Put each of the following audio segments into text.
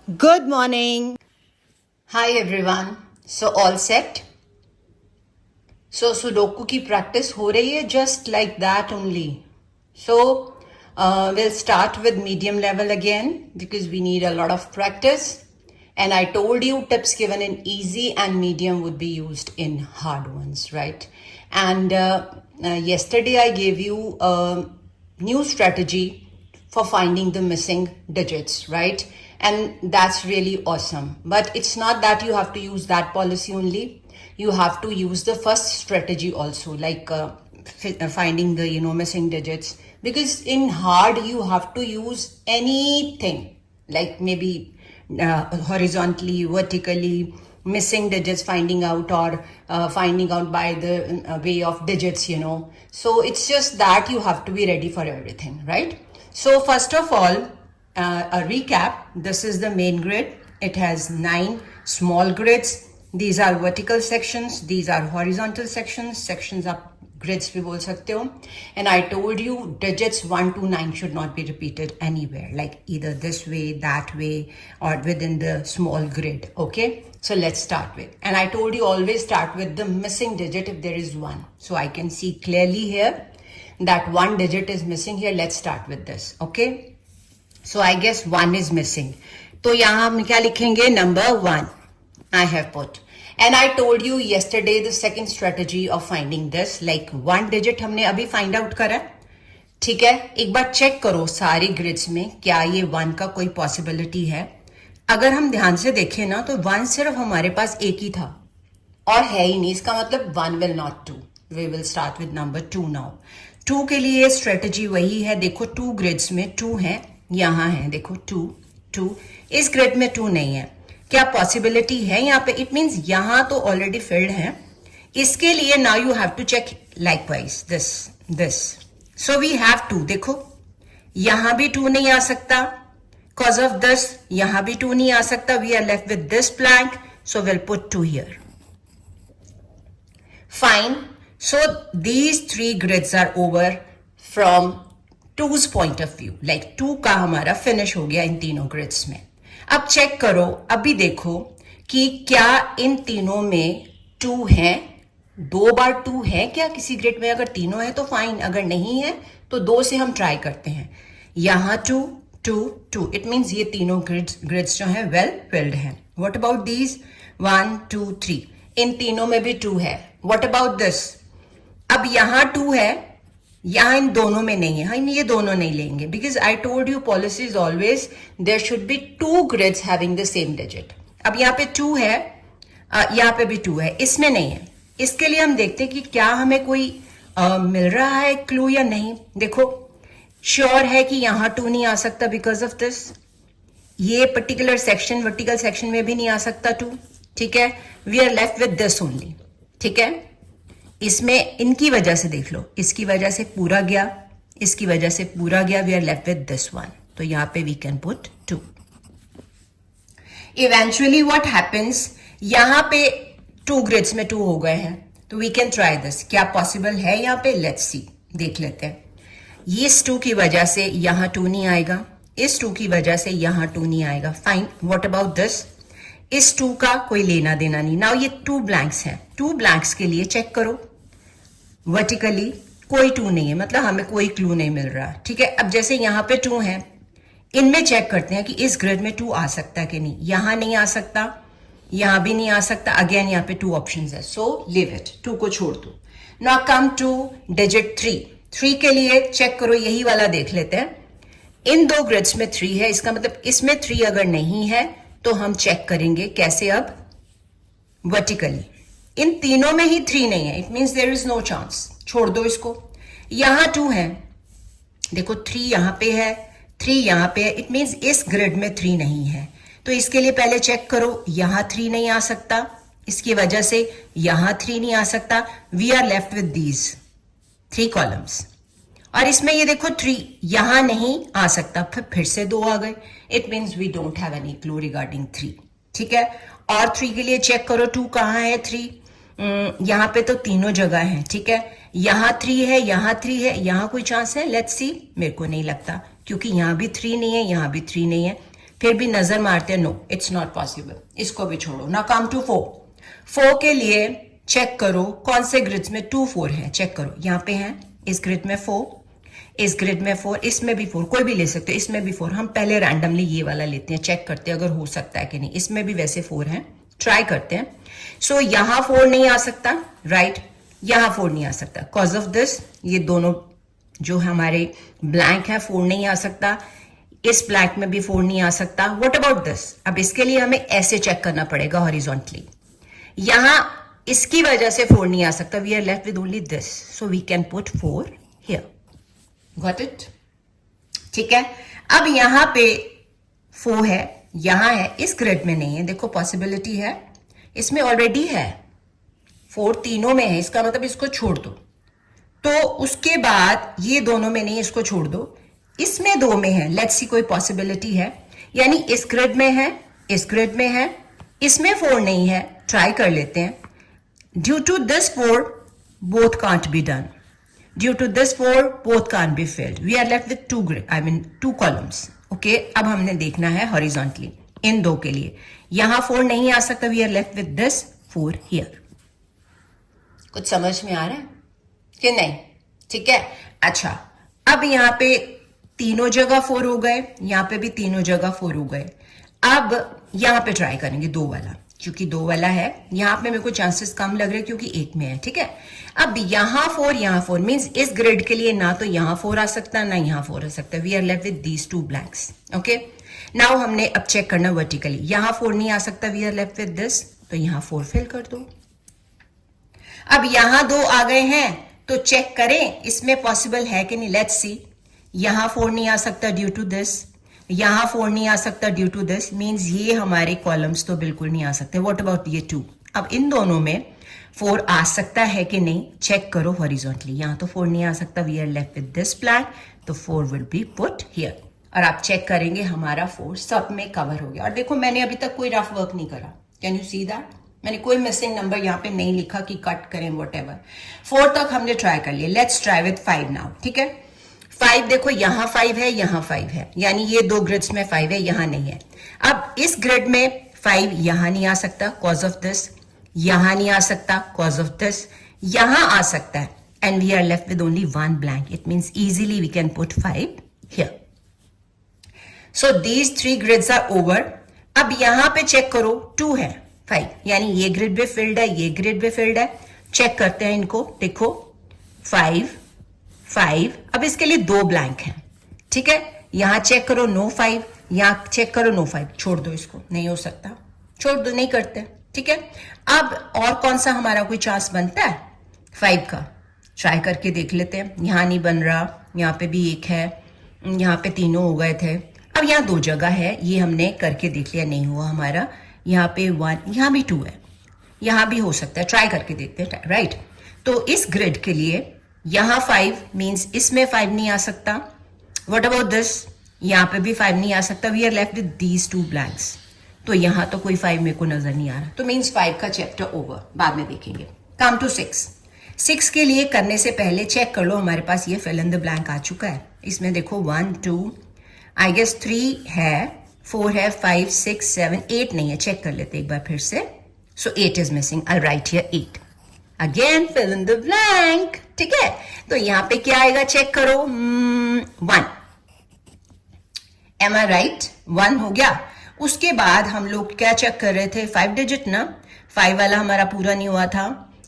Good morning. Hi everyone. So all set? So Sudoku की practice हो रही है just like that only. So we'll start with medium level again because we need a lot of practice. And I told you tips given in easy and medium would be used in hard ones, right? And yesterday I gave you a new strategy for finding the missing digits, right? And that's really awesome. But it's not that you have to use that policy only. You have to use the first strategy also, like finding the missing digits. Because in hard you have to use anything, like maybe horizontally, vertically, missing digits finding out, or finding out by the way of digits. So it's just that you have to be ready for everything, right? So first of all, a recap. This is the main grid. It has 9 small grids. These are vertical sections. These are horizontal sections. Sections आप grids भी बोल सकते हो. And I told you digits 1 to 9 should not be repeated anywhere, like either this way, that way, or within the small grid. Okay, so let's start with. And I told you always start with the missing digit if there is one. So I can see clearly here that one digit is missing here. Let's start with this. Okay, so I guess 1 is missing. तो यहाँ हम क्या लिखेंगे? Number 1 I have put. And I told you yesterday the second strategy of finding this, like one digit हमने अभी find out करा. ठीक है, एक बार चेक करो सारी ग्रिड्स में क्या ये 1 का कोई पॉसिबिलिटी है. अगर हम ध्यान से देखें ना तो 1 सिर्फ हमारे पास एक ही था और है ही नहीं. इसका मतलब 1 will not 2. We will start with number 2 now. 2 के लिए स्ट्रेटजी वही है. देखो 2 ग्रिड्स में 2 है, यहाँ है. देखो 2 2. इस ग्रिड में 2 नहीं है. क्या पॉसिबिलिटी है यहाँ पे? इट मीन्स यहाँ तो ऑलरेडी फिल्ड है. इसके लिए now you have to check likewise this. So we have 2. देखो यहां भी 2 नहीं आ सकता. कॉज ऑफ दिस यहां भी 2 नहीं आ सकता. We are left with this blank, so will put 2 here. Fine. So these 3 grids are over from 2's point of view. Like 2 का हमारा फिनिश हो गया इन तीनों ग्रिड्स में. अब चेक करो, अभी देखो कि क्या इन तीनों में 2 है. 2 बार 2 है क्या किसी ग्रिड में? अगर तीनों है तो फाइन, अगर नहीं है तो 2 से हम ट्राई करते हैं. यहां 2 2 2. इट मीन्स ये तीनों ग्रिड्स जो है वेल फिल्ड हैं. What about these 1 2 3? इन तीनों में भी 2 है. What about this? अब यहां 2 है, यहां इन दोनों में नहीं है. हम ये दोनों नहीं लेंगे because I told you policy is always there should be 2 grids having the same digit. अब यहाँ पे 2 है, यहाँ पे भी 2 है, इसमें नहीं है. इसके लिए हम देखते हैं कि क्या हमें कोई मिल रहा है क्लू या नहीं. देखो श्योर है कि यहाँ 2 नहीं आ सकता बिकॉज ऑफ दिस. ये पर्टिकुलर सेक्शन वर्टिकल सेक्शन में भी नहीं आ सकता 2. ठीक है, we are left with this only. ठीक है, इसमें इनकी वजह से देख लो, इसकी वजह से पूरा गया, इसकी वजह से पूरा गया. We are left with this one. तो यहां पे we can put 2. Eventually what happens, यहां पे 2 ग्रिड्स में 2 हो गए हैं. तो वी कैन ट्राई दिस. क्या पॉसिबल है यहां पे? लेट्स सी, देख लेते हैं. इस 2 की वजह से यहां 2 नहीं आएगा, इस 2 की वजह से यहां 2 नहीं आएगा. फाइन. What about this? इस 2 का कोई लेना देना नहीं. नाउ ये 2 ब्लैंक्स हैं. 2 ब्लैंक्स के लिए चेक करो वर्टिकली कोई 2 नहीं है, मतलब हमें कोई क्लू नहीं मिल रहा. ठीक है, अब जैसे यहां पे 2 है, इनमें चेक करते हैं कि इस ग्रिड में 2 आ सकता है कि नहीं. यहां नहीं आ सकता, यहां भी नहीं आ सकता. अगेन यहां पे 2 ऑप्शंस है, सो लीव इट. 2 को छोड़ दो. Now come two digit 3. 3 के लिए चेक करो, यही वाला देख लेते हैं. इन 2 ग्रिड्स में 3 है, इसका मतलब इसमें 3 अगर नहीं है तो हम चेक करेंगे कैसे. अब वर्टिकली इन तीनों में ही 3 नहीं है. It means there is no chance. छोड़ दो इसको. यहां 2 है, देखो 3 यहां पे है, 3 यहां पे है. इट मीन्स इस ग्रिड में 3 नहीं है. तो इसके लिए पहले चेक करो, यहां 3 नहीं आ सकता, इसकी वजह से यहां 3 नहीं आ सकता. We are left with these 3 columns. और इसमें ये देखो 3 यहां नहीं आ सकता, फिर से 2 आ गए. It means we don't have any clue regarding 3. ठीक है, और 3 के लिए चेक करो 2 कहां है. 3 यहां पे तो तीनों जगह है. ठीक है, यहां 3 है, यहां 3 है, यहां कोई चांस है? Let's see. मेरे को नहीं लगता क्योंकि यहां भी 3 नहीं है, यहां भी 3 नहीं है. फिर भी नजर मारते हैं, नो इट्स नॉट पॉसिबल, इसको भी छोड़ो। ना कम टू 4। 4 के लिए चेक करो कौन से ग्रिड्स में 2 4 है, चेक करो। यहाँ पे है इस ग्रिड में 4, इस ग्रिड में 4, इसमें भी 4, कोई भी ले सकते हो, इसमें भी 4। हम पहले रैंडमली ये वाला लेते हैं, चेक करते हैं अगर हो सकता है कि नहीं। इसमें भी वैसे 4 है, ट्राई करते हैं। सो यहां 4 नहीं आ सकता, राइट, यहां 4 नहीं आ सकता, कॉज ऑफ दिस ये दोनों जो हमारे ब्लैंक है 4 नहीं आ सकता, इस ब्लैंक में भी 4 नहीं आ सकता। What about this? अब इसके लिए हमें ऐसे चेक करना पड़ेगा हॉरिजॉन्टली, यहां इसकी वजह से 4 नहीं आ सकता, we are left with only this, so we can put 4 here. Got it? ठीक है। अब यहां पे 4 है, यहां है, इस ग्रिड में नहीं है। देखो पॉसिबिलिटी है, इसमें ऑलरेडी है 4, तीनों में है, इसका मतलब इसको छोड़ दो। तो उसके बाद ये दोनों में नहीं, इसको छोड़ दो, इसमें 2 में है, लेट्स सी कोई पॉसिबिलिटी है, यानी इस ग्रिड में है, इस ग्रिड में है, इसमें 4 नहीं है, ट्राई कर लेते हैं। Due to this 4 both can't be done, due to this 4 both can't be filled, we are left with 2 grid, I mean 2 columns. Okay, अब हमने देखना है हॉरिजॉन्टली इन 2 के लिए, यहां 4 नहीं आ सकता, we are left with this 4 here. कुछ समझ में आ रहा है कि नहीं? ठीक है। अच्छा, अब यहां पे तीनों जगह 4 हो गए, यहां पे भी तीनों जगह 4 हो गए। अब यहां पे ट्राई करेंगे 2 वाला, क्योंकि 2 वाला है, यहां पे मेरे को चांसेस कम लग रहे क्योंकि 1 में है। ठीक है, अब यहां 4 यहां 4 मींस इस ग्रिड के लिए ना तो यहां 4 आ सकता ना यहां 4 आ सकता, we are left with these 2 blanks. Okay, now हमने अब चेक करना वर्टिकली, यहां 4 नहीं आ सकता, we are left with this, तो यहां 4 फिल कर दो। अब यहां 2 आ गए हैं, तो चेक करें इसमें पॉसिबल है कि नहीं, लेट्स सी। यहां 4 नहीं आ सकता ड्यू टू दिस, यहां 4 नहीं आ सकता ड्यू टू दिस, मींस ये हमारे कॉलम्स तो बिल्कुल नहीं आ सकते। व्हाट अबाउट ये 2? अब इन दोनों में 4 आ सकता है कि नहीं, चेक करो हॉरिजॉन्टली। यहां तो 4 नहीं आ सकता, we are left with this blank, तो 4 विल बी पुट हियर। और आप चेक करेंगे हमारा 4 सब में कवर हो गया। और देखो मैंने अभी तक कोई रफ वर्क नहीं करा, कैन यू सी दैट? मैंने कोई मिसिंग नंबर यहाँ पे नहीं लिखा कि कट करें, व्हाटएवर। 4 तक हमने ट्राई कर लिया, लेट्स ट्राई विद 5 नाउ। ठीक है, 5 देखो, यहां 5 है, यहां 5 है, यानी ये 2 ग्रिड्स में 5 है, यहां नहीं है। अब इस ग्रिड में 5 यहां नहीं आ सकता, कॉज ऑफ दिस, यहां नहीं आ सकता, कॉज ऑफ दिस, यहां आ सकता है, and we are left with only 1 blank, it means easily we can put 5 here. So these 3 grids are over. अब यहां पे चेक करो, 2 है, 5, यानी ये ग्रिड भी फिल्ड है, ये ग्रिड भी फिल्ड है। चेक करते हैं इनको, देखो 5 5, अब इसके लिए 2 ब्लैंक हैं। ठीक है, यहां चेक करो नो 5, यहां चेक करो नो 5, छोड़ दो इसको, नहीं हो सकता, छोड़ दो, नहीं करते। ठीक है, अब और कौन सा हमारा कोई चांस बनता है 5 का, ट्राई करके देख लेते हैं। यहां नहीं बन रहा, यहां पे भी 1 है, यहां पे तीनों हो गए थे। अब यहां 2 जगह है, ये हमने करके देख लिया, नहीं हुआ हमारा। यहां पे 1, यहां भी 2 है, यहां भी हो सकता है, ट्राई करके देखते हैं, राइट। तो इस ग्रिड के लिए यहां 5 मींस इसमें 5 नहीं आ सकता। What about this? यहां पे भी 5 नहीं आ सकता, we are left with these 2 blanks, तो यहां तो कोई 5 मेरे को नजर नहीं आ रहा, तो मींस 5 का चैप्टर ओवर, बाद में देखेंगे। Come to 6। 6 के लिए करने से पहले चेक कर लो, हमारे पास ये फिल इन द ब्लैंक आ चुका है। इसमें देखो 1 2 आई गेस 3 है, 4 है, 5 6 7 8 नहीं है, चेक कर लेते एक बार फिर से। So 8 is missing, I write here 8, again fill in the blank. ठीक है, तो यहां पे क्या आएगा, चेक करो, 1, एम आई राइट, 1 हो गया। उसके बाद हम लोग क्या चेक कर रहे थे, 5 डिजिट ना, 5 वाला हमारा पूरा नहीं हुआ था।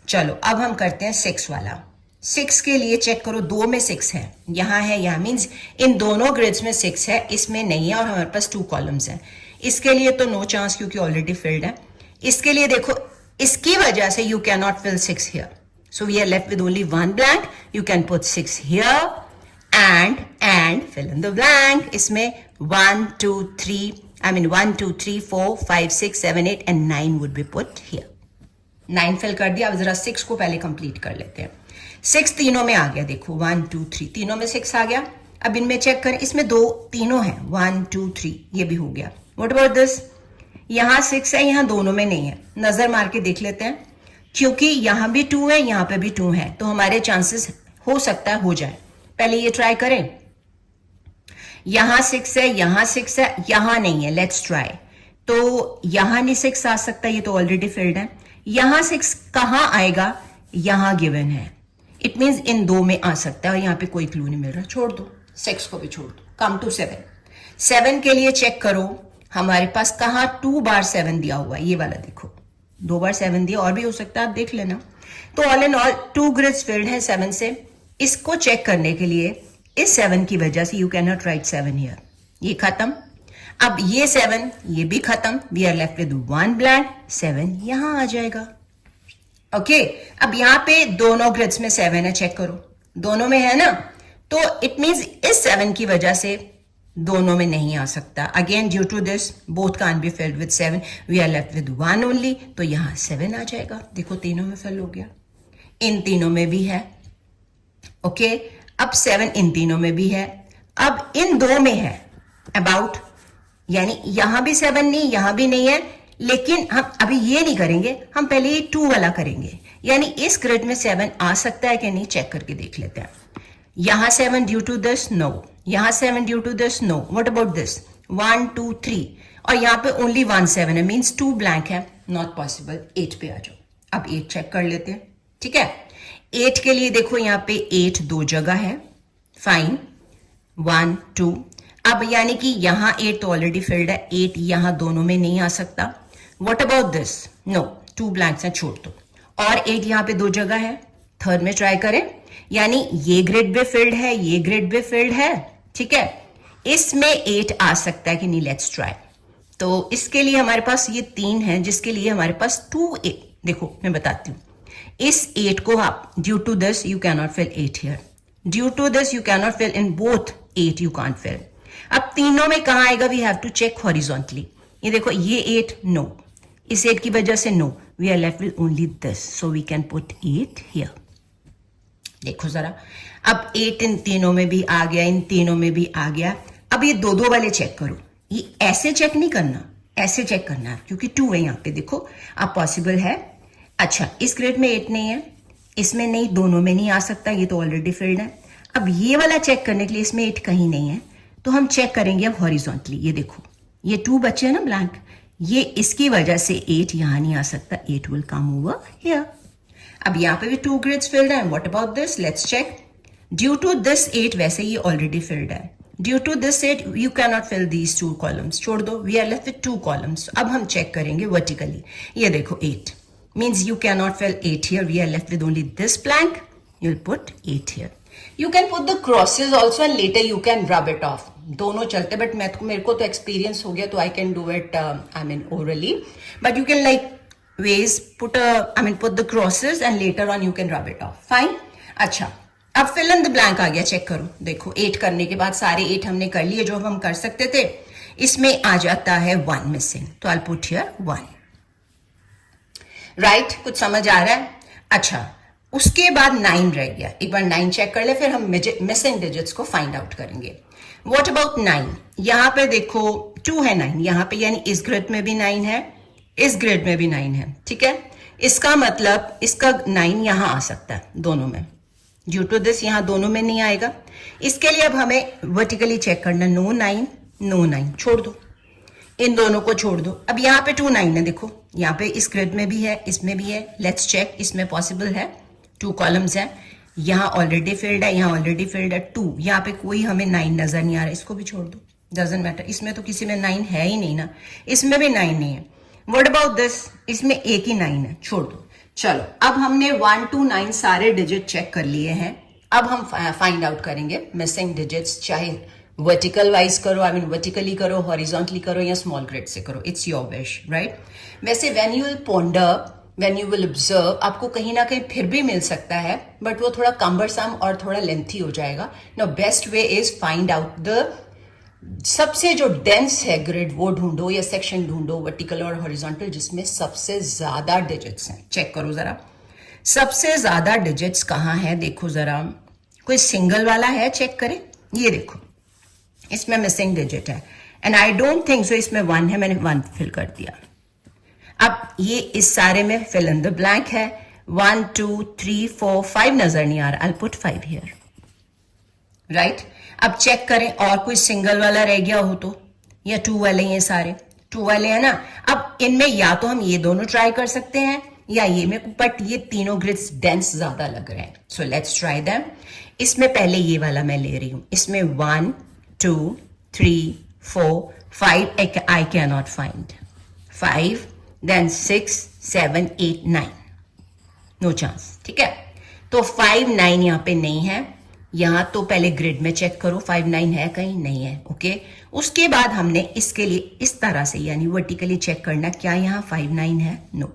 चलो अब हम करते हैं 6 वाला। 6 के लिए चेक करो, 2 में 6 है, यहां है, यहां मींस इन दोनों ग्रिड्स में 6 है, इसमें नहीं है, और हमारे पास 2 कॉलम्स हैं। इसके लिए तो नो चांस, क्योंकि ऑलरेडी फिल्ड है। इसके लिए देखो, इसकी वजह से you can not fill 6 here, so we are left with only 1 blank, you can put 6 here and fill in the blank. इसमें 1 2 3 I mean 1 2 3 4 5 6 7 8 and 9 would be put here. 9 fill कर दिया। अब जरा 6 को पहले कंप्लीट कर लेते हैं। 6 तीनों में आ गया, देखो 1 2 3 तीनों में 6 आ गया। अब इनमें चेक करें, इसमें 2 तीनों हैं, 1 2 3 ये भी हो गया। What about this? यहां 6 है, यहां दोनों में नहीं है, नजर मार के देख लेते हैं, क्योंकि यहां भी 2 है, यहां पे भी 2 है, तो हमारे चांसेस हो सकता है हो जाए। पहले ये ट्राई करें, यहां 6 है, यहां 6 है, यहां नहीं है. Let's try. तो यहां नहीं 6 आ सकता, ये तो ऑलरेडी फिल्ड है. यहां 6 कहां आएगा, यहां गिवन है. इट मीन्स इन दो में आ सकता है और यहां पे कोई क्लू नहीं मिल रहा. छोड़ दो, 6 को भी छोड़ दो. Come to 7. 7 के लिए चेक करो हमारे पास कहां 2 बार 7 दिया हुआ है. ये वाला देखो, 2 बार 7 दिया, और भी हो सकता है, आप देख लेना. तो all in all 2 grids filled है 7 से. इसको चेक करने के लिए इस 7 की वजह से you can not write 7 here. ये खत्म. अब ये 7, ये भी खत्म. We are left with 1 blank. 7 यहां आ जाएगा. ओके अब यहां पे दोनों ग्रिड्स में 7 है, चेक करो. दोनों में है ना, तो इट मींस इस 7 की वजह से दोनों में नहीं आ सकता. Again due to this both can't be filled with 7. We are left with 1 only. तो यहां 7 आ जाएगा. देखो तीनों में फिल हो गया. इन तीनों में भी है. ओके अब 7 इन तीनों में भी है. अब इन दो में है अबाउट, यानी यहां भी 7 नहीं, यहां भी नहीं है. लेकिन हम अभी ये नहीं करेंगे, हम पहले ये 2 वाला करेंगे. यानी इस ग्रिड में 7 आ सकता है कि नहीं, चेक करके देख लेते हैं. यहां 7 ड्यू टू दिस, नो. यहां 7 due to this, no. What about this, 1 2 3. और यहां पे ओनली 1 7 है, मीन्स 2 ब्लैंक है. Not possible. 8 पे आ जाओ. अब 8 चेक कर लेते हैं. ठीक है, 8 के लिए देखो यहां पे 8 दो जगह है. फाइन. 1 2. अब यानी कि यहां 8 तो ऑलरेडी फिल्ड है. 8 यहां दोनों में नहीं आ सकता. What about this, no. 2 blanks हैं, छोड़ दो. और 8 यहां पे दो जगह है. थर्ड में ट्राई करें. यानी ये ग्रिड भी फिल्ड है, ये ग्रिड भी फिल्ड है. ठीक है, इसमें 8 आ सकता है कि नहीं, लेट्स ट्राई. तो इसके लिए हमारे पास ये 3 है, जिसके लिए हमारे पास 2 8. देखो मैं बताती हूं. इस 8 को आप due to this you can not fill 8 here. Due to this you can not fill in both 8 you can't fill. अब तीनों में कहां आएगा, we have to check horizontally. ये देखो ये 8 नो, इस 8 की वजह से no. We are left with only this, so we can put 8 here. देखो जरा, अब 8 इन तीनों में भी आ गया, इन तीनों में भी आ गया. अब ये दो दो वाले चेक करो. ये ऐसे चेक नहीं करना, ऐसे चेक करना है, क्योंकि 2 है यहां पे. देखो अब पॉसिबल है. अच्छा इस ग्रिड में 8 नहीं है, इसमें नहीं, दोनों में नहीं आ सकता, ये तो ऑलरेडी फिल्ड है. अब ये वाला चेक करने के लिए इसमें 8 कहीं नहीं है, तो हम चेक करेंगे अब हॉरिजॉन्टली. ये देखो ये 2 बचे हैं ना ब्लैंक, ये इसकी वजह से 8 यहां नहीं आ सकता. 8 विल कम ओवर हियर. अब यहां पे भी 2 ग्रिड्स फिल्ड है. What about this, let's check. Due to this 8 वैसे ये ऑलरेडी फिल्ड है. Due to this 8 you can not fill these 2 columns. छोड़ दो. We are left with 2 columns. अब हम चेक करेंगे वर्टिकली. ये देखो 8 means you cannot fill 8 here. We are left with only this blank. You'll put 8 here. You can put the crosses also and later you can rub it off. दोनों चलते, but मेरे को तो experience हो गया, तो I can do it I mean orally. But you can like ways put the crosses and later on you can rub it off. Fine. अच्छा अब fill in the blank आ गया. चेक करो. देखो 8 करने के बाद सारे 8 हमने कर लिए जो हम कर सकते थे. इसमें आ जाता है 1 मिसिंग, तो I'll put here 1. राइट कुछ समझ आ रहा है. अच्छा उसके बाद 9 रह गया. एक बार 9 चेक कर ले, फिर हम मिसिंग डिजिट्स को फाइंड आउट करेंगे. What about 9. यहां पे देखो 2 है 9 यहां पे, यानी इस ग्रिड में भी 9 है, इस ग्रिड में भी 9 है. ठीक है, इसका मतलब इसका 9 यहां आ सकता है दोनों में. ड्यू टू दिस यहां दोनों में नहीं आएगा. इसके लिए अब हमें वर्टिकली चेक करना. नो 9 नो 9, छोड़ दो. इन दोनों को छोड़ दो. अब यहाँ पे 2 9 है. देखो यहाँ पे इस ग्रिड में भी है, इसमें भी है. Let's check. इसमें पॉसिबल है, 2 कॉलम्स है. यहाँ ऑलरेडी फिल्ड है, यहाँ ऑलरेडी फिल्ड है. 2 यहाँ पे कोई हमें 9 नजर नहीं आ रहा. इसको भी छोड़ दो, डजंट मैटर. इसमें तो किसी में 9 है ही नहीं ना, इसमें भी 9 नहीं है. व्हाट अबाउट दिस, इसमें एक ही 9 है, छोड़ दो. चलो अब हमने 1 to 9 सारे डिजिट चेक कर लिए हैं. अब हम फाइंड आउट करेंगे मिसिंग डिजिट्स. चाहे वर्टिकल वाइज करो, आई मीन वर्टिकली करो, हॉरिजॉन्टली करो, या स्मॉल ग्रिड से करो. It's your wish, right. वैसे when you will ponder, when you will observe, आपको कहीं ना कहीं फिर भी मिल सकता है, बट वो थोड़ा कम्बरसम और थोड़ा लेंथी हो जाएगा. No best way is find out the सबसे जो डेंस है ग्रिड, वो ढूंढो या सेक्शन ढूंढो वर्टिकल और हॉरिजॉन्टल, जिसमें सबसे ज्यादा डिजिट्स हैं. चेक करो जरा, सबसे ज्यादा डिजिट्स कहाँ है. देखो जरा, कोई सिंगल वाला है, चेक करें. ये देखो इसमें मिसिंग डिजिट है, and I don't think so इसमें 1 है. मैंने 1 फिल कर दिया. अब ये इस सारे में फिल इन द ब्लैंक है. 1 2 3 4 5 नजर नहीं आ रहा. I put 5 here, right. अब चेक करें और कोई सिंगल वाला रह गया हो तो, या टू वाले, ये सारे टू वाले हैं ना। अब इनमें या तो हम ये दोनों ट्राई कर सकते हैं या ये में, बट ये तीनों ग्रिड्स डेंस ज्यादा लग रहे हैं। So let's try them. इसमें पहले ये वाला मैं ले रही हूं। इसमें 1 2 3 4 5 I can not find 5, then 6 7 8 9, no chance. ठीक है, तो 5 9 यहां पे नहीं है। यहां तो पहले ग्रिड में चेक करो 5 9 है कहीं, नहीं है। ओके, उसके बाद हमने इसके लिए इस तरह से यानी वर्टिकली चेक करना, क्या यहां 5 9 है? नो।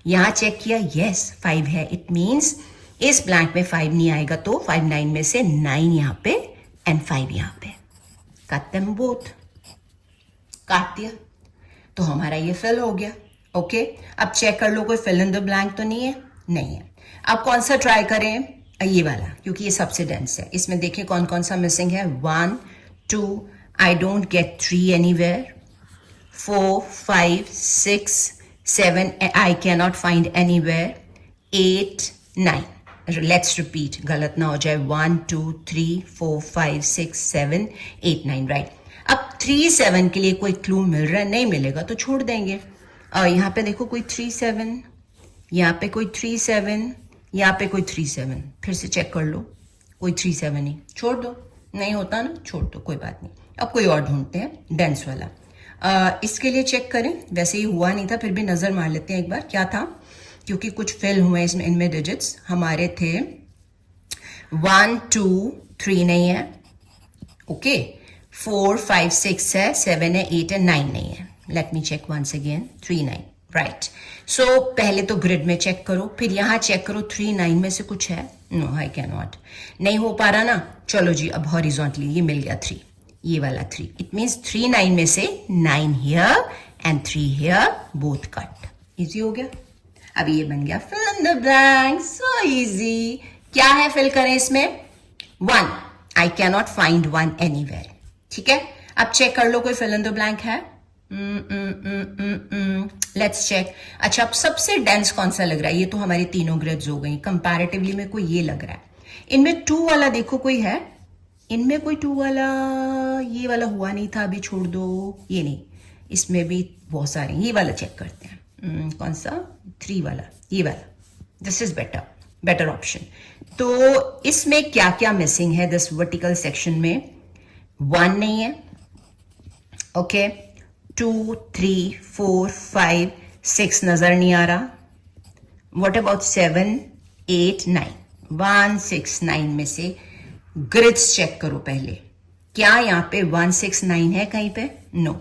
यहां चेक किया, यस 5 है। इट मींस इस ब्लैंक में 5 नहीं आएगा, तो 5 9 में से 9 यहां पे एंड 5 यहां पे, काट देम बोथ, काट दिया, तो हमारा ये फिल हो गया। ओके, अब चेक कर लो कोई फिल इन द ब्लैंक तो नहीं है, नहीं है। अब कौन सा ट्राई करें? ये वाला, क्योंकि ये सबसे डेंस है। इसमें देखें कौन कौन सा मिसिंग है। 1 2, I don't get 3 anywhere, 4 5 6 7, I can not find anywhere, 8 9। Let's repeat, गलत ना हो जाए। 1 2 3 4 5 6 7 8 9, राइट। अब 3 7 के लिए कोई क्लू मिल रहा है? नहीं मिलेगा तो छोड़ देंगे। यहाँ पे देखो कोई 3 7, यहाँ पे कोई 3 7, यहाँ पे कोई 3 7, फिर से चेक कर लो, कोई 3 7 ही, छोड़ दो। नहीं होता ना, छोड़ दो, कोई बात नहीं। अब कोई और ढूंढते हैं डेंस वाला। इसके लिए चेक करें, वैसे ही हुआ नहीं था, फिर भी नजर मार लेते हैं एक बार क्या था, क्योंकि कुछ फिल हुए इसमें। इनमें डिजिट्स हमारे थे 1 2 3 नहीं है, ओके, 4 5 6 है, 7 है, 8 है, 9 नहीं है। Let me check once again, 3 9, right. So पहले तो ग्रिड में चेक करो, फिर यहां चेक करो 3 9 में से कुछ है? नो, आई कैन नॉट, नहीं हो पा रहा ना। चलो जी, अब हॉरिजॉन्टली ये मिल गया 3, ये वाला 3। इट मींस 3 9 में से 9 here and 3 here, both cut. Easy हो गया। अब ये बन गया fill in the blank, so easy. क्या है फिल करें इसमें? 1, I can not find 1 anywhere. ठीक है, अब चेक कर लो कोई फिल इन द ब्लैंक है? Let's check. अच्छा, अब सबसे डेंस कौन सा लग रहा है? ये तो हमारी तीनों ग्रिड्स हो गई। कंपैरेटिवली में कोई ये लग रहा है। इनमें 2 वाला देखो कोई है? इनमें कोई 2 वाला, ये वाला हुआ नहीं था, अभी छोड़ दो, ये नहीं। इसमें भी बहुत सारे, ये वाला चेक करते हैं। कौन सा? 3 वाला, ये वाला। This is better option. तो इसमें क्या क्या मिसिंग है? दिस वर्टिकल सेक्शन में 1 नहीं है, ओके, 2 3 4 5 6 नजर नहीं आ रहा। What about 7 8 9? 1 6 9 में से ग्रिड्स चेक करो पहले। क्या यहाँ पे 1 6 9 है कहीं पे? नो।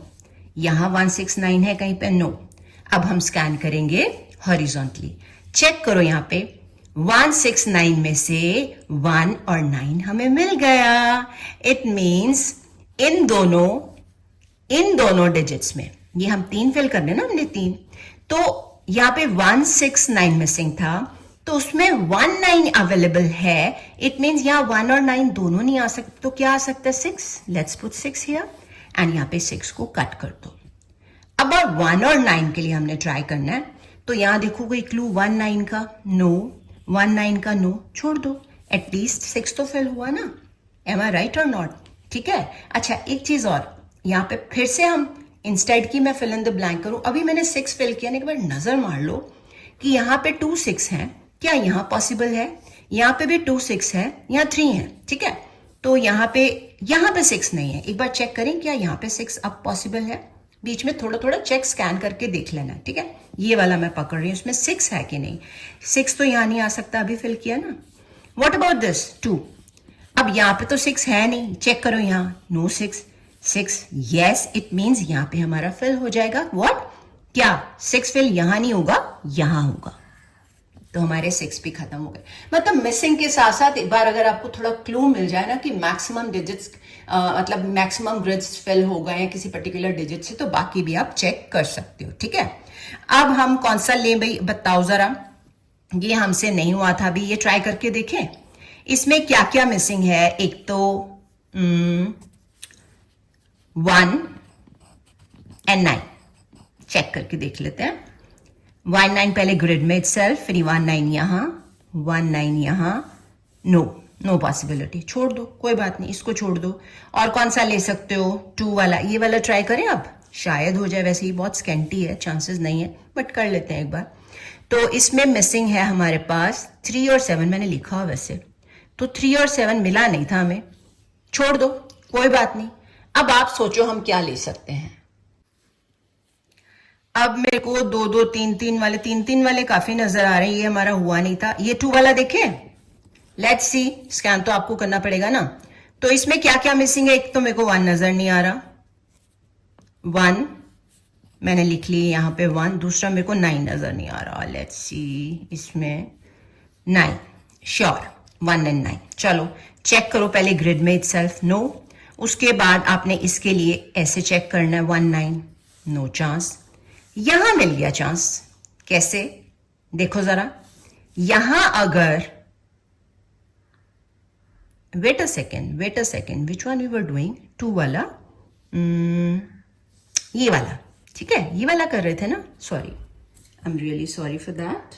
यहां 1 6 9 है कहीं पे? नो। अब हम स्कैन करेंगे हॉरिजॉन्टली। चेक करो यहाँ पे 1 6 9 में से 1 और 9 हमें मिल गया। इट मीन्स इन दोनों डिजिट्स में, ये हम 3 फिल करने ना, हमने 3, तो यहाँ पे 1 6 9 मिसिंग था, तो उसमें 1 9 अवेलेबल है। इट मीन्स यहाँ 1 और 9 दोनों नहीं आ सकते, तो क्या आ सकता है? 6। लेट्स पुट 6 हियर एंड यहाँ पे 6 को कट कर दो। अब 1 और 9 के लिए हमने ट्राई करना है, तो यहां देखो कोई क्लू 1 9 का? नो। 1 9 का नो, छोड़ दो। एटलीस्ट 6 तो फिल हुआ ना। एम आई राइट और नॉट? ठीक है। अच्छा, एक चीज और, यहाँ पे फिर से हम इंस्टेड की मैं फिल इन द ब्लैंक करूं, अभी मैंने 6 फिल किया, एक बार नजर मार लो कि यहाँ पे 2 6 है, क्या यहाँ पॉसिबल है? यहाँ पे भी 2 6 है, यहाँ 3 है, ठीक है। तो यहाँ पे 6 नहीं है। एक बार चेक करें क्या यहाँ पे 6 अब पॉसिबल है? बीच में थोड़ा थोड़ा चेक स्कैन करके देख लेना, ठीक है। ये वाला मैं पकड़ रही हूँ, इसमें 6 है कि नहीं? 6 तो यहाँ नहीं आ सकता, अभी फिल किया ना। What about this 2? अब यहाँ पे तो 6 है नहीं, चेक करो यहाँ, नो 6 यस, इट मीन्स यहाँ पे हमारा फिल हो जाएगा। व्हाट? क्या 6 फिल यहाँ नहीं होगा, यहाँ होगा, तो हमारे 6 भी खत्म हो गए। मतलब मिसिंग के साथ साथ एक बार अगर आपको थोड़ा क्लू मिल जाए ना कि मैक्सिमम डिजिट्स मतलब मैक्सिमम ग्रिड्स फिल हो गए हैं किसी पर्टिकुलर डिजिट से, तो बाकी भी आप चेक कर सकते हो, ठीक है। अब हम कौन सा लें भाई, बताओ जरा। ये हमसे नहीं हुआ था, अभी ये ट्राई करके देखें इसमें क्या क्या मिसिंग है। एक तो 1 एंड 9 चेक करके देख लेते हैं। 1 9 पहले ग्रिड में इटसेल्फ, फिर 1 9 यहां, 1 9 यहां, नो, नो पॉसिबिलिटी, छोड़ दो, कोई बात नहीं, इसको छोड़ दो। और कौन सा ले सकते हो? 2 वाला, ये वाला ट्राई करें आप, शायद हो जाए। वैसे ही बहुत स्कैंटी है, चांसेस नहीं है, बट कर लेते हैं एक बार। तो इसमें मिसिंग है हमारे पास 3 और 7, मैंने लिखा हो वैसे तो 3 और 7 मिला नहीं था हमें, छोड़ दो, कोई बात नहीं। अब आप सोचो हम क्या ले सकते हैं। अब मेरे को 2 2 3 3 वाले काफी नजर आ रहे हैं, ये हमारा हुआ नहीं था। ये 2 वाला देखें, लेट्स सी, स्कैन तो आपको करना पड़ेगा ना। तो इसमें क्या क्या मिसिंग है? एक तो मेरे को 1 नजर नहीं आ रहा, 1 मैंने लिख ली यहां पे 1। दूसरा मेरे को 9 नजर नहीं आ रहा, लेट्स सी, इसमें 9, श्योर 1 एंड 9। चलो चेक करो पहले ग्रिड में इटसेल्फ, नो। उसके बाद आपने इसके लिए ऐसे चेक करना है, 1 9, नो चांस। यहां मिल गया चांस, कैसे? देखो जरा, यहां अगर wait a second, which one we were doing? 2 वाला, ये वाला, ठीक है, ये वाला कर रहे थे ना, sorry, I am really sorry for that.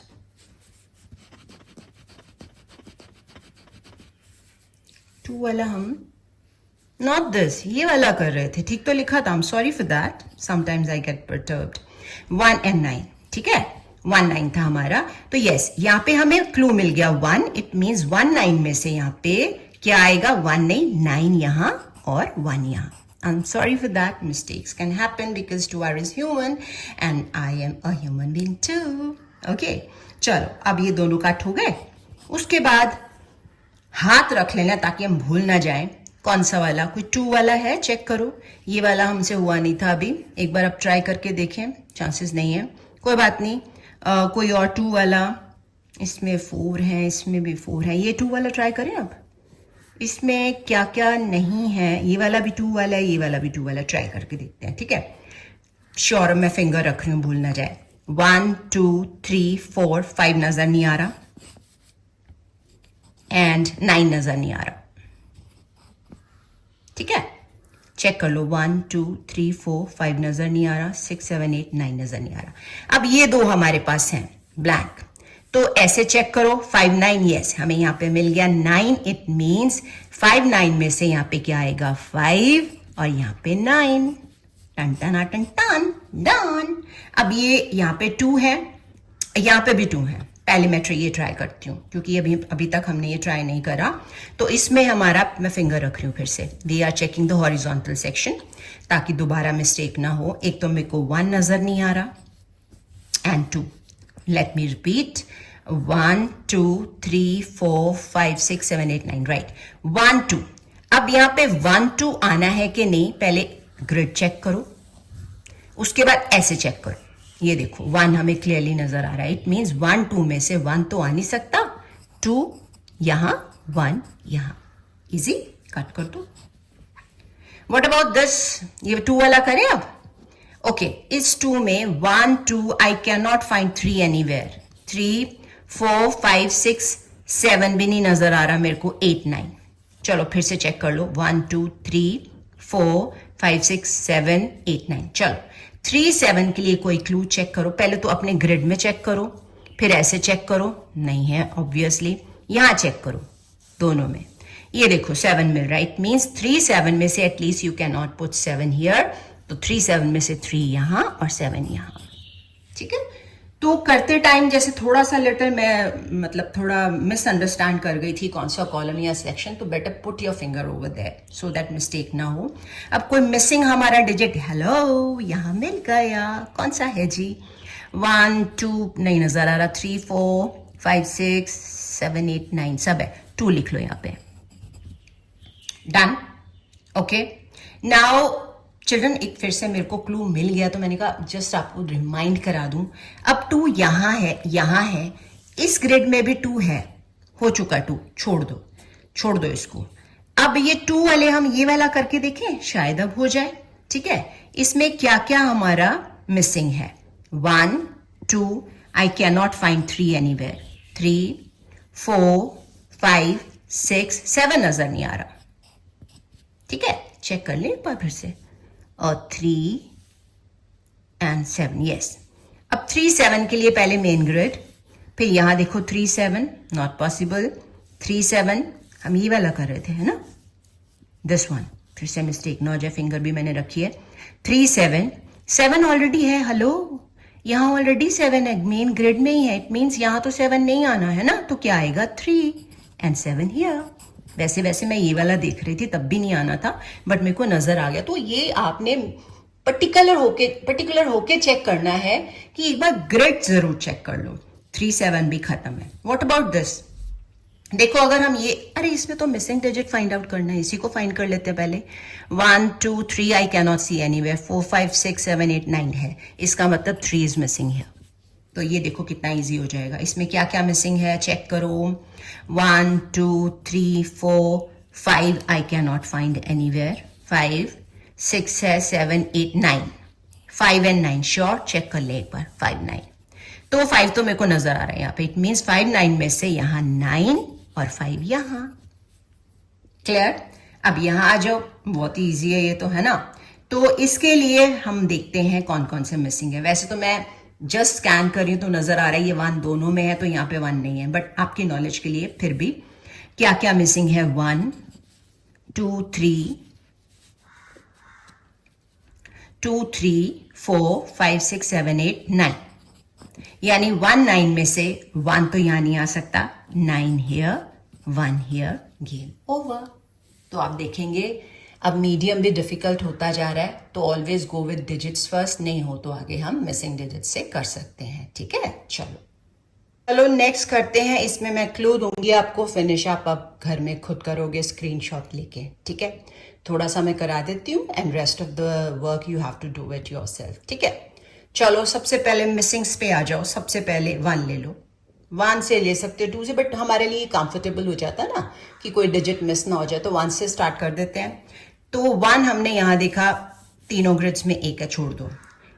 2 वाला हम, नॉट दिस, ये वाला कर रहे थे, ठीक तो लिखा था, I am sorry for that, sometimes I get perturbed. 1 and 9, ठीक है, 1 9 था हमारा। तो यस, यहां पे हमें क्लू मिल गया 1, इट मींस 1 9 में से यहां पे क्या आएगा? 1 नहीं, 9 यहां और 1 यहां। I'm sorry for that. Mistakes can happen because 2R is human and I am a human being too. Okay. चलो, अब ये दोनों कट हो गए। उसके बाद हाथ रख लेना ताकि हम भूल ना जाएं। कौन सा वाला? कोई 2 वाला है, चेक करो। ये वाला हमसे हुआ नहीं था अभी, एक बार अब ट्राई करके देखें, चांसेस नहीं है, कोई बात नहीं। कोई और 2 वाला, इसमें 4 है, इसमें भी 4 है, ये 2 वाला ट्राई करें अब। इसमें क्या क्या नहीं है? ये वाला भी 2 वाला है, ये वाला भी 2 वाला, ट्राई करके देखते हैं, ठीक है। श्योर, मैं फिंगर रख रही हूं, भूल ना जाए। 1 2 3 4 5 नजर नहीं आ रहा एंड 9 नजर नहीं आ रहा, ठीक है, चेक कर लो। 1 2 3 4 5 नजर नहीं आ रहा, 6 7 8 9 नजर नहीं आ रहा। अब ये 2 हमारे पास हैं ब्लैंक, तो ऐसे चेक करो। 5 9, यस, हमें यहां पे मिल गया 9, इट मींस 5 9 में से यहां पे क्या आएगा? 5 और यहां पे 9। टन टन टन टन डन। अब ये यहां पे 2 है, यहां पे भी 2 है। पहले मैं ये ट्राई करती हूँ क्योंकि अभी तक हमने ये ट्राई नहीं करा। तो इसमें हमारा, मैं फिंगर रख रही हूँ फिर से, we are checking the horizontal section ताकि दोबारा मिस्टेक ना हो। एक तो मेरे को 1 नजर नहीं आ रहा and 2, let me repeat, 1 2 3 4 5 6 7 8 9, right, 1 2। अब यहां पे 1 2 आना है कि नहीं, पहले ग्रिड चेक करो, उसके बाद ऐसे चेक करो। ये देखो 1 हमें क्लियरली नजर आ रहा है, इट मींस 1 2 में से 1 तो आ नहीं सकता, 2 यहां 1 यहां, इजी, कट कर दो। What about this? ये 2 वाला करें अब। ओके, इस 2 में 1 2 आई कैन नॉट फाइंड 3 एनीवेयर, 3 4 5 6 7 भी नहीं नजर आ रहा मेरे को, 8 9। चलो फिर से चेक कर लो, 1 2 3 4 5 6 7 8 9। चलो 3 7 के लिए कोई क्लू चेक करो। पहले तो अपने ग्रिड में चेक करो, फिर ऐसे चेक करो, नहीं है ऑब्वियसली। यहां चेक करो, दोनों में। ये देखो 7 मिल रहा है, इट मींस 3 7 में से at least you can not put 7 here, तो 3 7 में से 3 यहां और 7 यहां, ठीक है। तो करते टाइम जैसे थोड़ा सा लिटिल मैं मतलब थोड़ा मिसअंडरस्टैंड कर गई थी कौन सा कॉलम या सेक्शन, तो better put your finger over there so that mistake ना हो। अब कोई मिसिंग हमारा डिजिट, हेलो, यहां मिल गया, कौन सा है जी? 1 2 नहीं नजर आ रहा, 3 4 5 6 7 8 9 सब है, 2 लिख लो यहां पे, डन। ओके, नाउ चिल्ड्रन, एक फिर से मेरे को क्लू मिल गया तो मैंने कहा जस्ट आपको रिमाइंड करा दूं। अब 2 यहां है, इस ग्रिड में भी 2 है, हो चुका 2, छोड़ दो इसको। अब ये 2 वाले हम ये वाला करके देखें, शायद अब हो जाए, ठीक है। इसमें क्या क्या हमारा मिसिंग है? 1 2 आई कैन नॉट फाइंड 3 एनीवेयर, 3 4 5 6 7 नजर नहीं आ रहा, ठीक है, चेक कर लें एक बार फिर से, और 3 एंड 7, यस। अब 3 7 के लिए पहले मेन ग्रिड, फिर यहां देखो 3 7 नॉट पॉसिबल, 3 7 हम ये वाला कर रहे थे, है ना, दिस वन, फिर से मिस्टेक ना हो जाए, फिंगर भी मैंने रखी है। 3 7 7 ऑलरेडी है, हेलो, यहाँ ऑलरेडी 7 है, मेन ग्रिड में ही है, इट मीन्स यहाँ तो 7 नहीं आना है ना, तो क्या आएगा 3 एंड 7 हियर। वैसे मैं ये वाला देख रही थी तब भी नहीं आना था, बट मेरे को नजर आ गया। तो ये आपने पर्टिकुलर होके चेक करना है कि एक बार ग्रिड जरूर चेक कर लो। 3 7 भी खत्म है। What about this? देखो अगर हम ये, अरे इसमें तो मिसिंग डिजिट फाइंड आउट करना है, इसी को फाइंड कर लेते हैं पहले। 1 2 3 I can not see anywhere, 4 5 6 7 8 9 है, इसका मतलब 3 इज मिसिंग है। तो ये देखो कितना इजी हो जाएगा। इसमें क्या क्या मिसिंग है चेक करो। 1 2 3 4 5 I can not find anywhere, 5 6 है, 7 8 9, 5 एंड 9 श्योर, चेक कर ले एक बार, 5 9, तो 5 तो मेरे को नजर आ रहा है यहाँ पे, इट मीन्स 5 9 में से यहाँ 9 और 5 यहाँ। क्लियर? अब यहाँ आ जाओ, बहुत ही ईजी है ये तो, है ना। तो इसके लिए हम देखते हैं कौन कौन से मिसिंग है। वैसे तो मैं जस्ट स्कैन कर रही हूं तो नजर आ रहा है ये 1 दोनों में है, तो यहाँ पे 1 नहीं है, बट आपकी नॉलेज के लिए फिर भी क्या क्या मिसिंग है। 1 2 3 2 3 4 5 6 7 8 9, यानी 1 9 में से 1 तो यहां नहीं आ सकता, 9 हियर 1 हियर, गेम ओवर। तो आप देखेंगे अब मीडियम भी डिफिकल्ट होता जा रहा है, तो always go with digits first, नहीं हो तो आगे हम मिसिंग डिजिट से कर सकते हैं। ठीक है, चलो नेक्स्ट करते हैं। इसमें मैं क्लू दूंगी आपको, फिनिश आप घर में खुद करोगे स्क्रीनशॉट लेके। ठीक है, थोड़ा सा मैं करा देती हूँ and rest of the work you have to do it yourself. ठीक है, चलो सबसे पहले मिसिंग्स पे आ जाओ। सबसे पहले 1 ले लो, 1 से ले सकते हो 2 से, बट हमारे लिए कंफर्टेबल हो जाता है ना कि कोई डिजिट मिस ना हो जाए, तो 1 से स्टार्ट कर देते हैं। तो 1 हमने यहाँ देखा, तीनों ग्रिड्स में 1 है, छोड़ दो।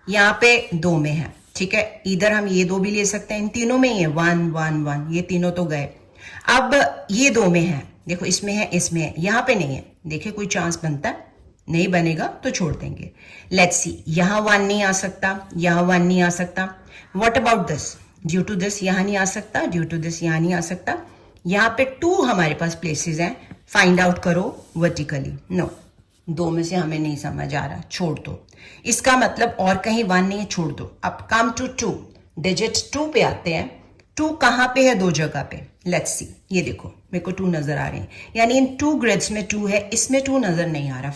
यहाँ पे 2 में है, ठीक है, इधर हम ये 2 भी ले सकते हैं, इन तीनों में ही है 1 1 1, ये तीनों तो गए। अब ये 2 में है, देखो इसमें है, इसमें है, यहाँ पे नहीं है। देखिए कोई चांस बनता है, नहीं बनेगा तो छोड़ देंगे। लेट्स सी, यहाँ 1 नहीं आ सकता, यहाँ 1 नहीं आ सकता। What about this? Due to this यहाँ नहीं आ सकता, ड्यू टू दिस यहाँ नहीं आ सकता। यहाँ पे 2 हमारे पास प्लेसेस हैं, फाइंड आउट करो वर्टिकली। नो, 2 में से हमें नहीं समझ आ रहा, छोड़ दो। इसका मतलब और कहीं 1 नहीं है, छोड़ दो। अब कम टू 2, डिजिट 2 पे आते हैं। 2 कहाँ पे है? 2 जगह पे। लेट्स सी, ये देखो मेरे को 2 नजर आ रहे हैं, यानी इन 2 ग्रिड्स में 2 है, इसमें 2 नजर नहीं आ रहा।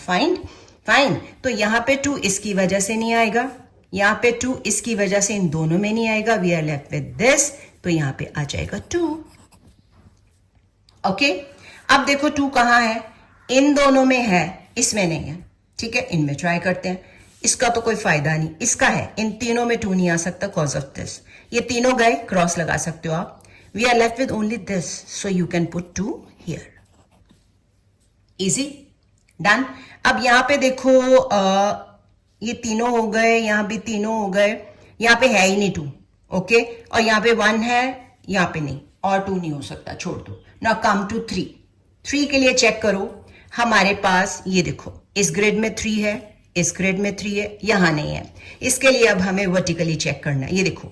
फाइन, तो यहाँ पे 2 इसकी वजह से नहीं आएगा, यहाँ पे 2 इसकी वजह से इन दोनों में नहीं आएगा। We are left with this, तो यहाँ पे आ जाएगा 2। ओके, अब देखो 2 कहाँ है? इन दोनों में है, इसमें नहीं है। ठीक है, इनमें ट्राई करते हैं। इसका तो कोई फायदा नहीं, इसका है। इन तीनों में 2 नहीं आ सकता कॉज ऑफ दिस। ये तीनों गए, क्रॉस लगा सकते हो आप। We are left with only this, so you can put 2 here. Easy, done. अब यहां पे देखो ये तीनों हो गए, यहां भी तीनों हो गए, यहां पे है ही नहीं 2। ओके, और यहां पे 1 है, यहां पे नहीं, और 2 नहीं हो सकता, छोड़ दो। Now come to 3। 3 के लिए चेक करो, हमारे पास ये देखो, इस ग्रिड में 3 है, इस ग्रिड में 3 है, यहां नहीं है। इसके लिए अब हमें वर्टिकली चेक करना है। ये देखो,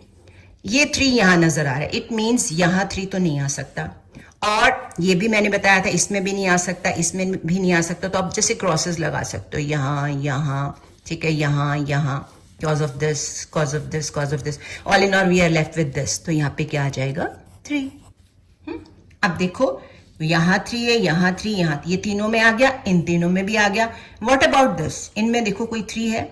ये 3 यहां नजर आ रहा है, इट मीन्स यहां 3 तो नहीं आ सकता, और ये भी मैंने बताया था इसमें भी नहीं आ सकता, इसमें भी नहीं आ सकता। तो आप जैसे क्रॉसेस लगा सकते हो, यहां, ठीक है, यहां, cause of this, cause of this, cause of this, all in all we are left with this. तो यहाँ पे क्या आ जाएगा? 3। अब देखो, यहां 3 है, यहां 3, यहां, ये तीनों में आ गया, इन तीनों में भी आ गया। What about this? इनमें देखो कोई 3 है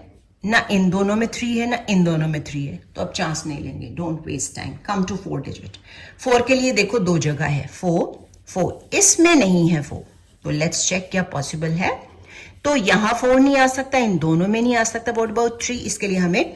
ना, इन दोनों में 3 है ना, इन दोनों में 3 है, तो अब चांस नहीं लेंगे। Don't waste time, come to 4 digit. 4 के लिए देखो 2 जगह है, 4, इसमें नहीं है 4, तो लेट्स चेक क्या पॉसिबल है। तो यहां 4 नहीं आ सकता, इन दोनों में नहीं आ सकता। What about 3? इसके लिए हमें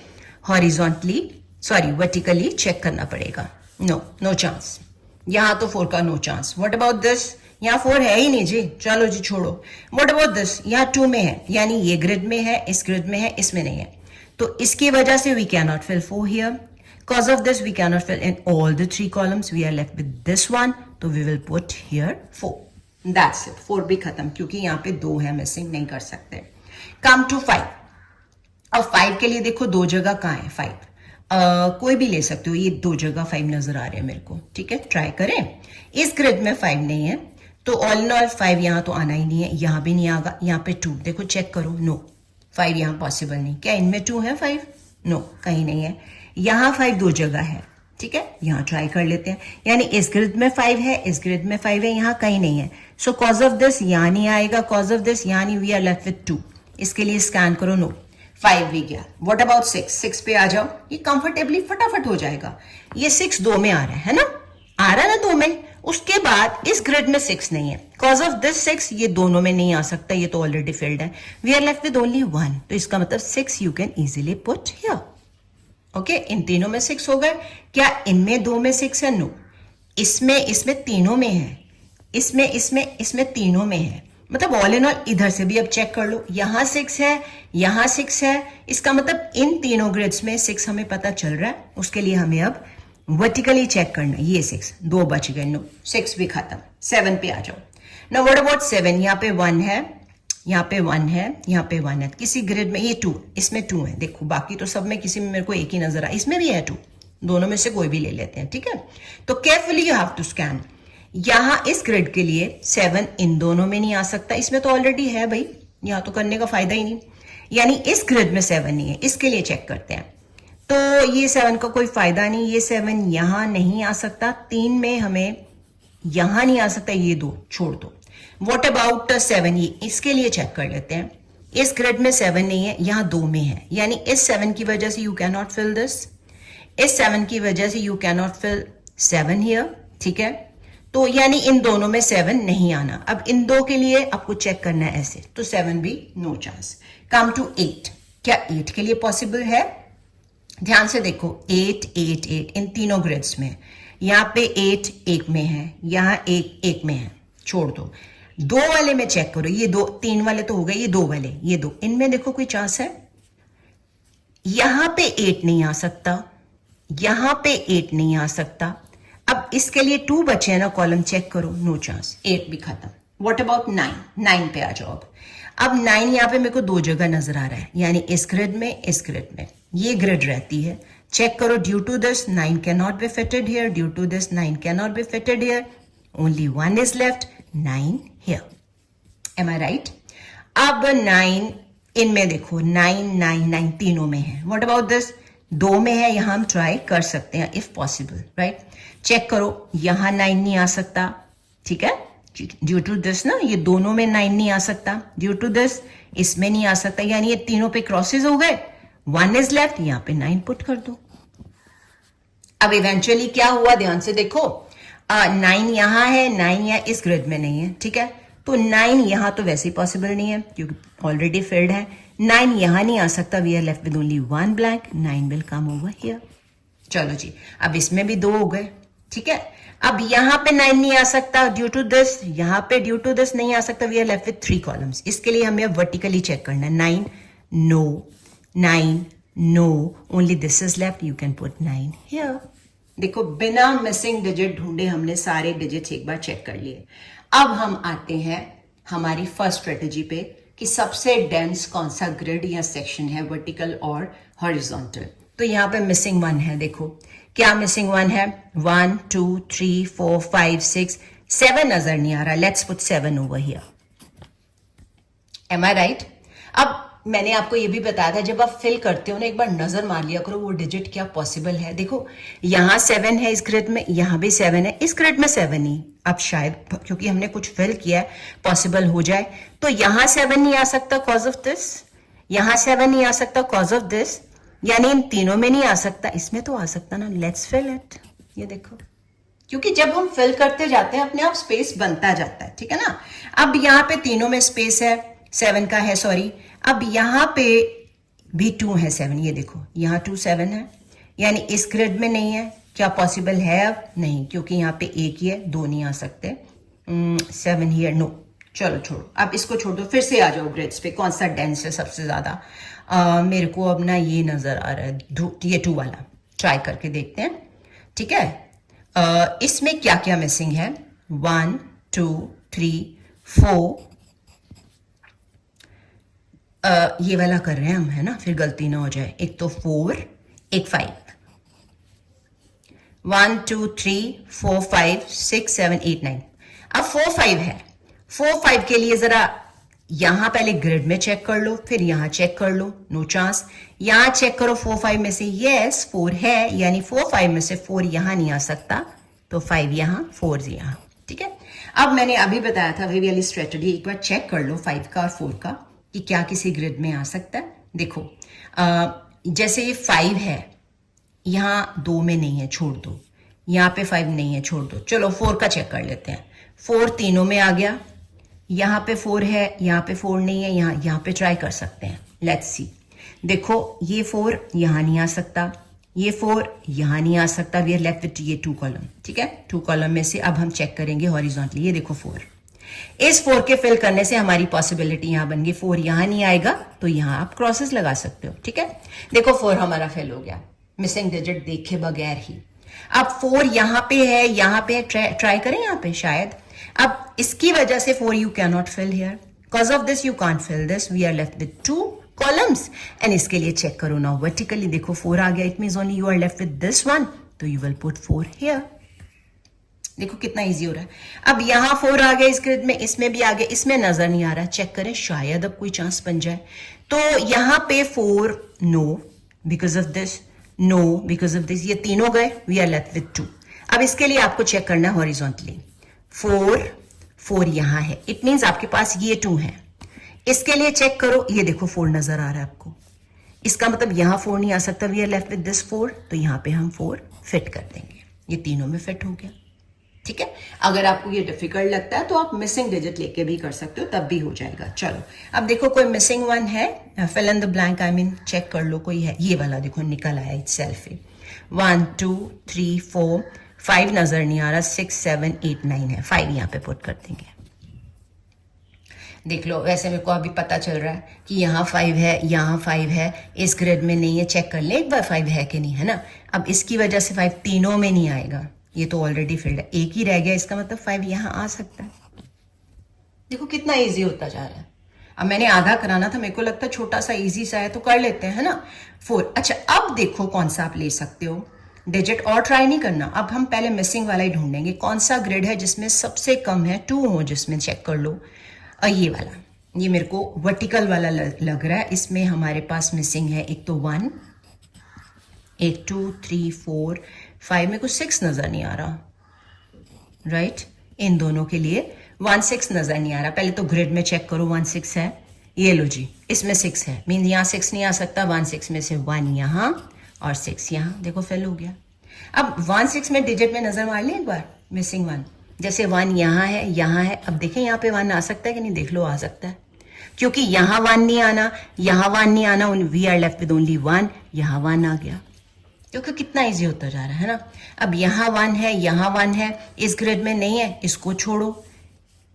वर्टिकली चेक करना पड़ेगा। नो चांस, यहां तो 4 का no chance. What about this? यहाँ 4 है ही नहीं जी, चलो जी छोड़ो। What about this? यहाँ 2 में है, यानी ये ग्रिड में है, इस ग्रिड में है, इसमें नहीं है, तो इसकी वजह से we can not fill 4 here. Cause of this we cannot fill in all the 3 columns. We are left with this one, तो we will put here 4. That's it. 4 भी खत्म, क्योंकि यहाँ पे 2 है मिसिंग, नहीं कर सकते। Come to 5. अब 5 के लिए देखो 2 जगह कहाँ है 5, कोई भी ले सकते हो, ये 2 जगह 5 नजर आ रहे हैं मेरे को। ठीक है, ट्राई करें। इस ग्रिड में 5 नहीं है, तो ऑल इन ऑल 5 यहाँ तो आना ही नहीं है, यहाँ भी नहीं आएगा, यहाँ पे 2, देखो चेक करो, नो 5 यहाँ पॉसिबल नहीं। क्या इनमें 2 है 5? नो, कहीं नहीं है। यहाँ 5 दो जगह है, ठीक है, यहाँ ट्राई कर लेते हैं। यानी इस ग्रिड में 5 है, इस ग्रिड में 5 है, यहाँ कहीं नहीं है। सो कॉज ऑफ दिस यहाँ नहीं आएगा, कॉज ऑफ दिस यहाँ नहीं, वी आर लेफ्ट विथ 2। इसके लिए स्कैन करो, नो 5 भी गया। व्हाट अबाउट 6 पे आ जाओ, ये कंफर्टेबली फटाफट हो जाएगा। ये 6 2 में आ रहा है ना, आ रहा है ना 2 में। उसके बाद इस ग्रिड में 6 नहीं है, कॉज ऑफ दिस 6 ये दोनों में नहीं आ सकता, ये तो ऑलरेडी फिल्ड है। We are left with only 1, तो इसका मतलब 6 you can easily put here. Okay, इन तीनों में 6 हो गए। क्या इनमें 2 में 6 है? नो, इसमें तीनों में है, इसमें तीनों में है। मतलब ऑल इन ऑल इधर से भी अब चेक कर लो, यहां 6 है, यहां 6 है। इसका मतलब इन तीनों ग्रिड्स में 6 हमें पता चल रहा है। उसके लिए हमें अब वर्टिकली चेक करना है। ये 6 2 बच गए, नो 6 भी खत्म। 7 पे आ जाओ। Now what about 7? यहाँ पे 1 है, यहाँ पे 1 है, यहाँ पे 1 है। किसी ग्रिड में ये 2, इसमें 2 है, देखो बाकी तो सब में किसी में मेरे को एक ही नजर आया, इसमें भी है 2, दोनों में से कोई भी ले लेते हैं, ठीक है। तो carefully you have to scan. यहां इस ग्रिड के लिए 7 इन दोनों में नहीं आ सकता, इसमें तो ऑलरेडी है भाई, यहां तो करने का फायदा ही नहीं। यानी इस ग्रिड में 7 नहीं है, इसके लिए चेक करते हैं। तो ये 7 का कोई फायदा नहीं, ये 7 यहां नहीं आ सकता, 3 में हमें यहां नहीं आ सकता, ये 2 छोड़ दो। What about 7? ये इसके लिए चेक कर लेते हैं। इस ग्रिड में 7 नहीं है, यहां 2 में है, यानी इस 7 की वजह से you can not fill this, इस 7 की वजह से you can not fill 7 here, ठीक है। तो यानी इन दोनों में 7 नहीं आना। अब इन दो के लिए आपको चेक करना है ऐसे, तो 7 भी नो चांस। कम टू 8, क्या 8 के लिए पॉसिबल है? ध्यान से देखो, 8 8 8 इन तीनों ग्रिड्स में, यहां पे 8 1 में है, यहां 1 1 में है, छोड़ दो। 2 वाले में चेक करो, ये 2 3 वाले तो हो गए, ये 2 वाले, ये 2, इनमें देखो कोई चांस है? यहां पे 8 नहीं आ सकता, यहां पे 8 नहीं आ सकता। अब इसके लिए 2 बचे हैं ना, कॉलम चेक करो, नो चांस, 8 भी खत्म। What about 9? 9 पे आ जाओ। अब 9 यहां पे मेरे को 2 जगह नजर आ रहा है, यानी इस ग्रिड में, इस ग्रिड में। ये ग्रिड रहती है, चेक करो। Due to this 9 can not be fitted here, due to this 9 can not be fitted here, only 1 is left, 9 here. Am I right? अब 9 इनमें देखो, 9 9 9 तीनों में है। What about this? 2 में है, यहां हम ट्राई कर सकते हैं इफ पॉसिबल, राइट। चेक करो, यहां 9 नहीं आ सकता, ठीक है, ड्यू टू दिस ना, ये दोनों में 9 नहीं आ सकता, ड्यू टू दिस इसमें नहीं आ सकता, यानी ये तीनों पे क्रॉसेस हो गए, 1 इज लेफ्ट, यहां पे 9 पुट कर दो। अब इवेंचुअली क्या हुआ, ध्यान से देखो, 9 यहां है, 9 यहां इस ग्रिड में नहीं है, ठीक है। तो 9 यहां तो वैसे ही पॉसिबल नहीं है क्योंकि ऑलरेडी फिल्ड है। 9 यहां नहीं आ सकता, we are left with only 1 blank, 9 will come over here. चलो जी, अब इसमें भी 2 हो गए, ठीक है। अब यहां पे 9 नहीं आ सकता ड्यू टू दिस, यहां पे ड्यू टू दिस नहीं आ सकता, we are left with 3 columns. इसके लिए हमें अब वर्टिकली चेक करना है। 9 no, 9 no, only this is left, you can put 9 here. देखो, बिना मिसिंग डिजिट ढूंढे हमने सारे डिजिट्स एक बार चेक कर लिए। अब हम आते हैं हमारी फर्स्ट स्ट्रेटेजी पे कि सबसे डेंस कौन सा ग्रिड या सेक्शन है, वर्टिकल और हॉरिजॉन्टल। तो यहां पे मिसिंग 1 है, देखो क्या मिसिंग 1 है, 1 2 3 4 5 6 7 नजर नहीं आ रहा, let's put 7 over here. Am I right? अब मैंने आपको ये भी बताया था, जब आप फिल करते हो ना, एक बार नजर मार लिया करो वो डिजिट क्या पॉसिबल है। देखो, यहां 7 है इस ग्रिड में, यहां भी 7 है, इस ग्रिड में 7 नहीं। अब शायद क्योंकि हमने कुछ फिल किया है पॉसिबल हो जाए, तो यहां 7 नहीं आ सकता कॉज ऑफ दिस, यहां 7 नहीं आ सकता कॉज ऑफ दिस, यानी इन तीनों में नहीं आ सकता, इसमें तो आ सकता ना। Let's fill it. ये देखो, क्योंकि जब हम फिल करते जाते हैं अपने आप स्पेस बनता जाता है, ठीक है ना। अब यहां पे तीनों में स्पेस है, 7 का है, सॉरी। अब यहां पे भी 2 है, 7, ये देखो, यहां 2 7 है, यानी इस ग्रिड में नहीं है। क्या पॉसिबल है? अब नहीं, क्योंकि यहां पे 1 ही है, 2 नहीं आ सकते। 7 हियर, नो। चलो छोड़ो, अब इसको छोड़ दो, फिर से आ जाओ ग्रिड्स पे, कौन सा डेंस है सबसे ज्यादा। मेरे को अब ना ये नजर आ रहा है, ये 2 वाला, ट्राई करके देखते हैं, ठीक है। इसमें क्या क्या मिसिंग है, 1 2 3 4, ये वाला कर रहे हैं हम, है ना, फिर गलती ना हो जाए। एक तो 4, एक 5, 1 2 3 4 5 6 7 8 9। अब 4 5 है, 4 5 के लिए जरा यहां पहले ग्रिड में चेक कर लो, फिर यहां चेक कर लो, नो चांस। यहां चेक करो 4 5 में से, यस 4 है, यानी 4 5 में से 4 यहां नहीं आ सकता, तो 5 यहां 4 यहां, ठीक है। अब मैंने अभी बताया था वही वाली स्ट्रेटजी, एक बार चेक कर लो 5 का और 4 का कि क्या किसी ग्रिड में आ सकता है। देखो जैसे ये 5 है, यहां 2 में नहीं है, छोड़ दो। यहां पे 5 नहीं है, छोड़ दो। चलो 4 का चेक कर लेते हैं। 4 तीनों में आ गया, यहां पे 4 है, यहां पे 4 नहीं है, यहां पे ट्राई कर सकते हैं। लेट्स सी, देखो ये 4 यहां नहीं आ सकता, ये 4 यहां नहीं आ सकता, वी आर लेफ्ट विथ ये 2 कॉलम, ठीक है। 2 कॉलम में से अब हम चेक करेंगे हॉरिजॉन्टली, ये देखो 4, इस 4 के फिल करने से हमारी पॉसिबिलिटी यहां बन गई। 4 यहां नहीं आएगा तो यहां आप क्रॉसेस लगा सकते हो, ठीक है। देखो 4 हमारा फिल हो गया मिसिंग डिजिट देखे बगैर ही। अब 4 यहां पे है, यहां पे ट्राई करें यहां पे शायद। अब इसकी वजह से 4 you can not fill here, because of this you can't fill this, we are left with 2 columns. And इसके लिए चेक करो ना वर्टिकली, देखो 4 आ गया, it means only you are left with this one, तो यू विल पुट 4 हियर। देखो कितना इजी हो रहा है। अब यहां 4 आ गया इस ग्रिड में, इसमें भी आ गया, इसमें नजर नहीं आ रहा, चेक करें शायद अब कोई चांस बन जाए। तो यहां पे 4 no because of this, no because of this, ये तीनों गए, वी आर लेफ्ट विद 2। अब इसके लिए आपको चेक करना है हॉरिजॉन्टली, 4 यहां है, इट मींस आपके पास ये 2 है। इसके लिए चेक करो, ये देखो 4 नजर आ रहा है आपको, इसका मतलब यहां 4 नहीं आ सकता, we are left with this 4, तो यहां पे हम 4 फिट कर देंगे, ये तीनों में फिट हो गया, ठीक है। अगर आपको ये डिफिकल्ट लगता है तो आप मिसिंग डिजिट लेके भी कर सकते हो, तब भी हो जाएगा। चलो अब देखो कोई मिसिंग वन है, fill in the blank, I mean check कर लो कोई है। ये वाला देखो निकल आया इटसेल्फ ही, 1 2 3 4 5 नजर नहीं आ रहा, 6 7 8 9 है, 5 यहां पे पुट कर देंगे। देख लो, वैसे मेरे को अभी पता चल रहा है कि यहाँ 5 है, यहाँ 5 है, इस ग्रिड में नहीं है, चेक कर ले एक बार 5 है कि नहीं, है ना। अब इसकी वजह से 5 तीनों में नहीं आएगा, ये तो ऑलरेडी फिल्ड है, एक ही रह गया, इसका मतलब 5 यहां आ सकता है। देखो कितना इजी होता जा रहा है। अब मैंने आधा कराना था, मेरे को लगता है छोटा सा इजी सा है तो कर लेते हैं, है ना। 4, अच्छा अब देखो कौन सा आप ले सकते हो डिजिट, और ट्राई नहीं करना। अब हम पहले मिसिंग वाला ही ढूंढेंगे, कौन सा ग्रिड है जिसमें सबसे कम है, 2 हो जिसमें, चेक कर लो। ये वाला, ये मेरे को वर्टिकल वाला लग रहा है, इसमें हमारे पास मिसिंग है एक तो 1, एक 2 3 4 5, मेरे को 6 नजर नहीं आ रहा, राइट। इन दोनों के लिए 1 6 नजर नहीं आ रहा। पहले तो ग्रिड में चेक करो, 1 6 है, ये लो जी, इसमें 6 है, मीन यहाँ 6 नहीं आ सकता, 1 6 में से 1 यहाँ और 6 यहाँ, देखो फिल हो गया। अब 1 6 में डिजिट में नजर मार ले एक बार, मिसिंग 1, जैसे 1 यहाँ है, यहाँ है, अब देखें यहाँ पे 1 आ सकता है कि नहीं, देख लो आ सकता है, क्योंकि यहाँ 1 नहीं आना, यहाँ 1 नहीं आना, we are left with only 1, यहाँ 1 आ गया, क्योंकि कितना इजी होता जा रहा है ना। अब यहाँ 1 है, यहाँ 1 है, इस ग्रिड में नहीं है, इसको छोड़ो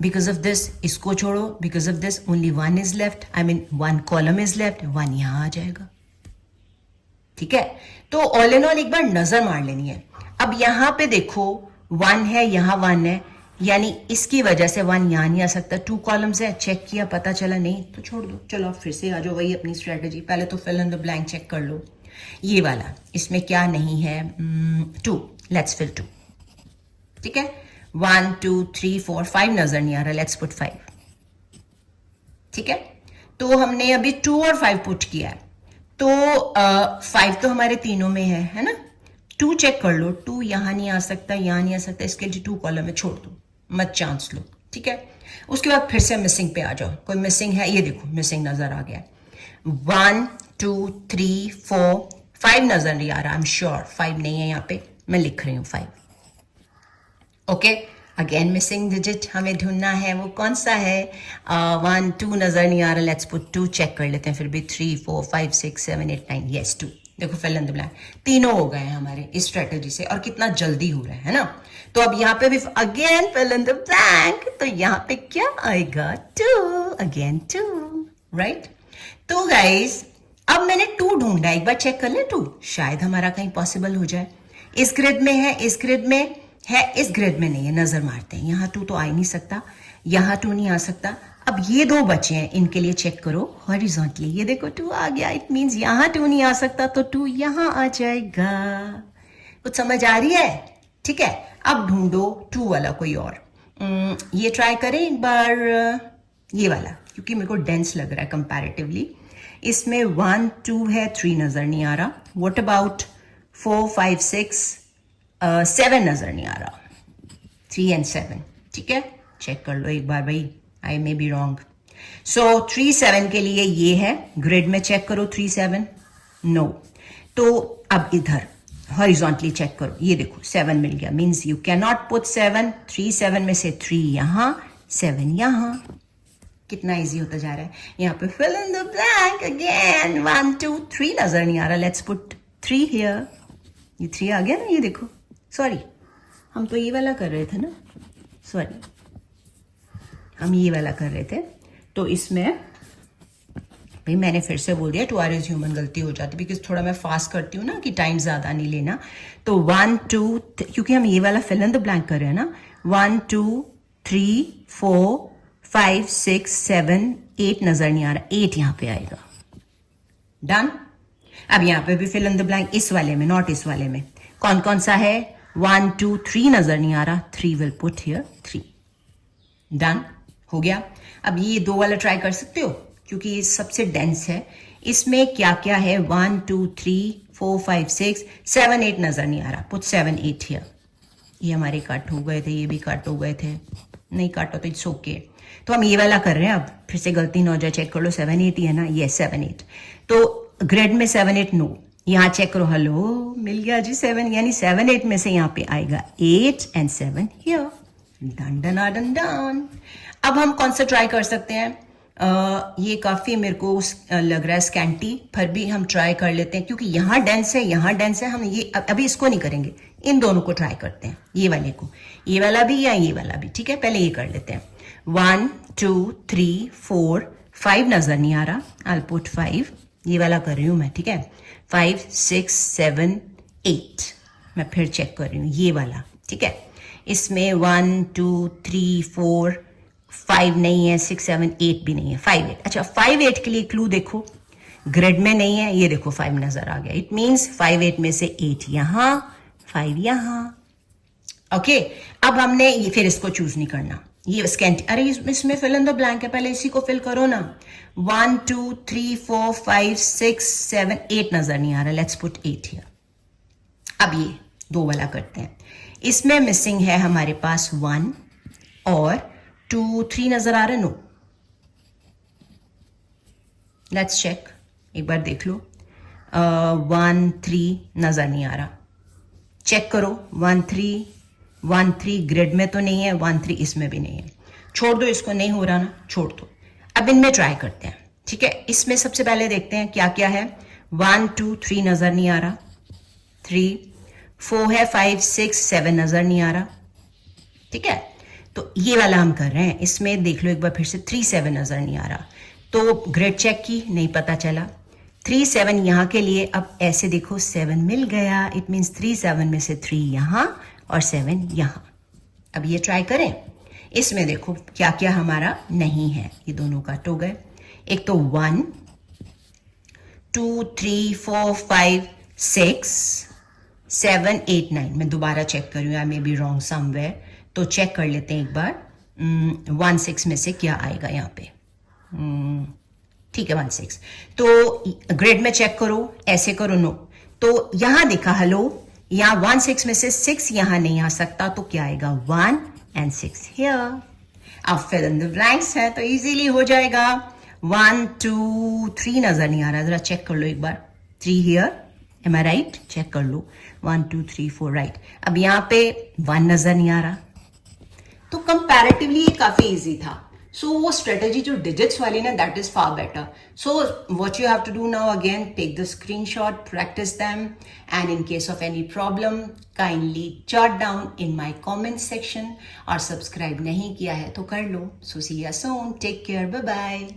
बिकॉज ऑफ दिस, इसको छोड़ो because of this, only 1 is left, I mean 1 column is left, 1 यहाँ आ जाएगा, ठीक है। तो ऑल इन ऑल एक बार नजर मार लेनी है। अब यहाँ पे देखो 1 है, यहाँ 1 है, यानी इसकी वजह से 1 यहाँ नहीं आ सकता, 2 कॉलम्स है, चेक किया पता चला नहीं तो छोड़ दो। चलो अब फिर से आ जाओ, वही अपनी स्ट्रेटेजी, पहले तो fill in the blank check कर लो। ये वाला, इसमें क्या नहीं है, 2, लेट्स फिल 2, ठीक है। 1 2 3 4 5 नजर नहीं आ रहा, लेट्स पुट 5, ठीक है। तो हमने अभी 2 और 5 पुट किया है, तो 5 तो हमारे तीनों में है ना। 2 चेक कर लो, 2 यहां नहीं आ सकता, यहां नहीं आ सकता, इसके लिए 2 कॉलम में छोड़ दो, मत चांस लो, ठीक है। उसके बाद फिर से मिसिंग पे आ जाओ, कोई मिसिंग है, ये देखो मिसिंग नजर आ गया, 1 2 3 4 5 नजर नहीं आ रहा, आई एम श्योर 5 नहीं है यहाँ पे, मैं लिख रही हूँ 5, ओके। अगेन मिसिंग डिजिट हमें ढूंढना है, वो कौन सा है, 1 2 नजर नहीं आ रहा, लेट्स पुट 2, चेक कर लेते हैं फिर भी, 3 4 5 6 7 8 9, यस 2, देखो फिल इन द ब्लैंक, तीनों हो गए हैं हमारे इस स्ट्रेटेजी से, और कितना जल्दी हो रहा है ना। तो अब यहाँ पे भी again fill in the blank, तो यहाँ पे क्या आएगा, 2, अगेन 2, राइट। तो गाइस अब मैंने 2 ढूंढा, एक बार चेक कर ले 2, शायद हमारा कहीं पॉसिबल हो जाए। इस ग्रिड में है, इस ग्रिड में है, इस ग्रिड में नहीं है, नजर मारते हैं, यहाँ 2 तो आ ही नहीं सकता, यहाँ 2 नहीं आ सकता। अब ये 2 बचे हैं, इनके लिए चेक करो हॉरिजॉन्टली, ये देखो 2 आ गया, इट मींस यहाँ 2 नहीं आ सकता, तो 2 यहाँ आ जाएगा। कुछ समझ आ रही है, ठीक है। अब ढूंढो 2 वाला कोई और, ये ट्राई करें एक बार, ये वाला, क्योंकि मेरे को डेंस लग रहा है कंपैरेटिवली. इसमें 1 2 है, 3 नजर नहीं आ रहा. व्हाट अबाउट 4 5 6 7 नजर नहीं आ रहा. 3 and 7. ठीक है, चेक कर लो एक बार भाई, आई मे बी रॉन्ग. सो 3 7 के लिए ये है. ग्रिड में चेक करो 3 7. नो. तो अब इधर हॉरिजॉन्टली चेक करो, ये देखो 7 मिल गया. Means you can not put 7. 3 7 में से 3 यहां, 7 यहां. कितना इजी होता जा रहा है. यहाँ पे fill in the blank again. 1 2 3 नजर नहीं आ रहा. Let's put 3 here. ये 3 आ गया ना, ये देखो. सॉरी, हम तो ये वाला कर रहे थे ना. सॉरी, हम ये वाला कर रहे थे. तो इसमें भाई मैंने फिर से बोल दिया, 2 आर इज ह्यूमन, गलती हो जाती बिकॉज थोड़ा मैं फास्ट करती हूँ ना, कि टाइम ज्यादा नहीं लेना. तो 1 2, क्योंकि हम ये वाला फिल इन द ब्लैंक कर रहे हैं ना. 1 2 3 4 5 6 7 8 नजर नहीं आ रहा. 8 यहां पे आएगा. डन. अब यहां पे भी फिल इन द ब्लैंक, इस वाले में, नॉट इस वाले में. कौन कौन सा है? 1 2 3 नजर नहीं आ रहा. 3 विल पुट हियर 3. डन हो गया. अब ये 2 वाला ट्राई कर सकते हो, क्योंकि ये सबसे डेंस है. इसमें क्या क्या है? 1 2 3 4 5 6 7 8 नजर नहीं आ रहा. Put 7 8 here. ये हमारे कट हो गए थे, ये भी कट हो गए थे. नहीं कट हो तो इट्स ओके. तो हम ये वाला कर रहे हैं. अब फिर से गलती ना हो जाए, चेक कर लो. 7 8 ही है ना. ये 7 8. तो ग्रेड में 7 8 नो. यहां चेक करो. हेलो, मिल गया जी 7. यानी 7 8 में से यहां पे आएगा 8 and 7 here. Done done done done. अब हम कौन सा ट्राई कर सकते हैं? ये काफी मेरे को लग रहा है स्कैंटी, पर भी हम ट्राई कर लेते हैं, क्योंकि यहाँ डेंस है, यहाँ डेंस है. हम ये अभी इसको नहीं करेंगे, इन दोनों को ट्राई करते हैं. ये वाले को, ये वाला भी या ये वाला भी. ठीक है, पहले ये कर लेते हैं. 1 2 3 4 5 नजर नहीं आ रहा. I put 5. ये वाला कर रही हूं मैं. ठीक है, 5 6 7 8. मैं फिर चेक कर रही हूँ ये वाला. ठीक है, इसमें 1 2 3 4 5 नहीं है, 6 7 8 भी नहीं है. 5 8. अच्छा, 5 8 के लिए क्लू देखो. ग्रिड में नहीं है, ये देखो 5 नजर आ गया. इट मीन्स 5 8 में से 8 यहां, 5 यहां. ओके, अब हमने ये, फिर इसको चूज नहीं करना. ये स्कैंटी. अरे इसमें फिल इन द ब्लैंक है, पहले इसी को फिल करो ना. 1 2 3 4 5 6 7 8 नजर नहीं आ रहा. Let's put 8 here. अब ये 2 वाला करते हैं. इसमें मिसिंग है हमारे पास 1 और 2 3 नजर आ रहा है. नो. लेट्स चेक, एक बार देख लो. 1 3 नजर नहीं आ रहा. चेक करो. 1 3 ग्रिड में तो नहीं है. 1 3 इसमें भी नहीं है. छोड़ दो इसको, नहीं हो रहा ना, छोड़ दो. अब इनमें ट्राई करते हैं. ठीक है, इसमें सबसे पहले देखते हैं क्या क्या है. 1 2 3 नजर नहीं आ रहा. 3 4 है. 5 6 7 नजर नहीं आ रहा. ठीक है, तो ये वाला हम कर रहे हैं. इसमें देख लो एक बार फिर से. 3 7 नजर नहीं आ रहा. तो ग्रिड चेक की, नहीं पता चला. 3 7 यहां के लिए. अब ऐसे देखो, 7 मिल गया. इट मीन्स 3 7 में से 3 यहां और 7 यहां. अब ये ट्राई करें. इसमें देखो क्या क्या हमारा नहीं है. ये दोनों कट हो गए. एक तो 1 2 3 4 5 6 7 8 9. मैं दोबारा चेक कर रही हूँ, आई मे बी रॉन्ग समवेयर. तो चेक कर लेते हैं एक बार. 1 6 में से क्या आएगा यहाँ पे. ठीक है, 1 6. तो ग्रिड में चेक करो, ऐसे करो. नो. तो यहां देखा, हेलो, यहां 1 6 में से 6 यहां नहीं आ सकता. तो क्या आएगा? 1 and 6 हियर. अब फिल इन द ब्लैंक्स है, तो इजीली हो जाएगा. 1 2 3 नजर नहीं आ रहा. जरा चेक कर लो एक बार. 3 here. Am I right? Check कर लो. 1 2 3 4 राइट. अब यहां पे 1 नजर नहीं आ रहा. तो कंपैरेटिवली ये काफी इजी था. सो वो स्ट्रेटेजी जो डिजिट्स वाली ना, that is far better. So what you have to do now, again take the screenshot, practice them, and in case of any problem kindly jot down in my comment section. और subscribe नहीं किया है तो कर लो. So see you soon. Take care. Bye bye.